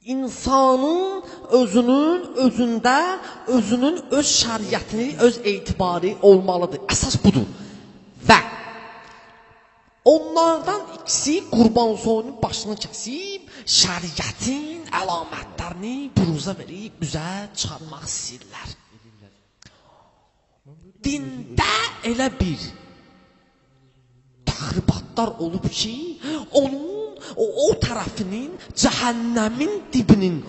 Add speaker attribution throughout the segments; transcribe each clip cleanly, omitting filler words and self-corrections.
Speaker 1: insanın özünün öz şəriətini, öz etibarı olmalıdır. Əsas budur. Və onlardan ikisi Qurbansoyunun başını kəsib, şəriətin əlamətlərini buruza verib, üzə çıxarmaq istəyirlər. Dində elə bir təxribatlar olub ki, onun o tərəfinin cəhənnəmin dibinin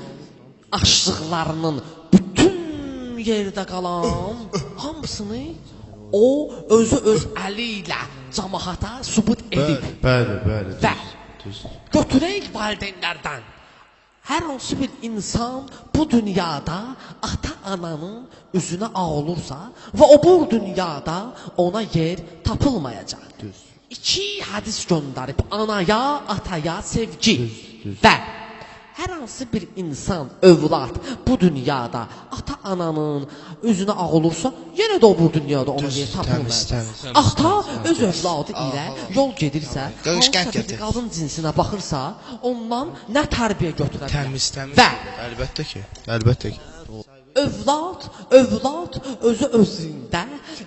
Speaker 1: açdıqlarının bütün yerdə qalan hamısını o özü öz əli ilə cəmaata sübut edib.
Speaker 2: Bəli.
Speaker 1: Və götürək valideynlərdən. Hər hansı bir insan bu dünyada ata-ananın üzünə ağ olursa və o bu dünyada ona yer tapılmayacaq. İki hədis göndərib anaya, ataya sevgi və hər hansı bir insan, övlad bu dünyada ata-ananın üzünə ağ olursa, yenə də o bu dünyada ona yer tapılmayacaq. Ata öz övladı ilə yol gedirsə, hansısa bir qadın cinsinə baxırsa, ondan nə tərbiyə götürə bilər?
Speaker 2: Təmiz.
Speaker 1: Və
Speaker 2: Əlbəttə ki.
Speaker 1: övlad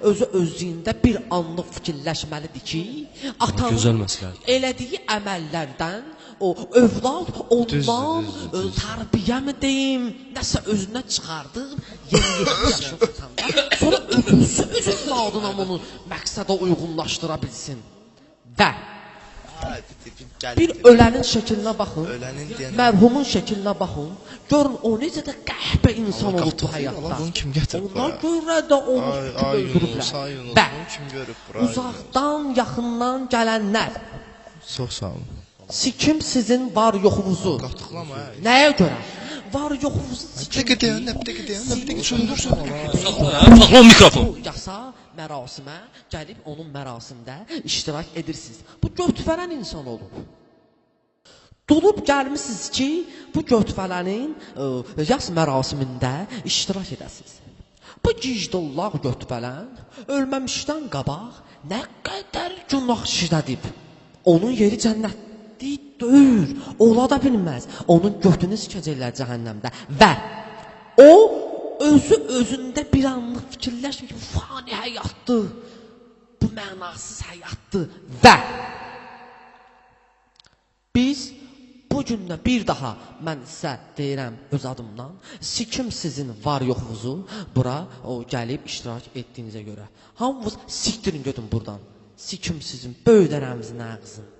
Speaker 1: özü özündə bir anlıq fikirləşməlidir ki, atanın elədiyi əməllərdən o övlad ondan tərbiyə mi deyim, nəsə özünə çıxardıb 27 yaşını tutanda, sonra özü öz övladına bunu məqsədə uyğunlaşdıra bilsin. Və bir ölənin şəklinə baxın, mərhumun şəklinə baxın, görün o necə də qəhbə insan olub bu həyatda. Onlar görə də onu öldürüblər. Və uzaqdan, yaxından gələnlər,
Speaker 2: çox sağ olun.
Speaker 1: Sikim sizin var yoxunuzu. Nəyə görə? Var yoxunuzu sikim ki,
Speaker 3: mikrofon.
Speaker 1: Yasa mərasimə gəlib onun mərasimdə iştirak edirsiniz. Bu götürən insan olub. Dolub gəlmişsiniz ki, bu götürənin yas mərasimində iştirak edəsiniz. Bu gicdollar götürən ölməmişdən qabaq nə qədər günah işlədib. Onun yeri cənnət deyir, ola da bilməz. Onun götünü sikəcəklər cəhənnəmdə. Və o özündə bir anlıq fikirləşmir ki, fani həyatdır, bu mənasız həyatdır. Və biz bu gündə bir daha mən sizə deyirəm öz adımdan, sikim sizin var yoxunuzu bura gəlib iştirak etdiyinizə görə. Hamınız siktirin götün buradan. Sikim sizin böyüdərəmizin ağzını.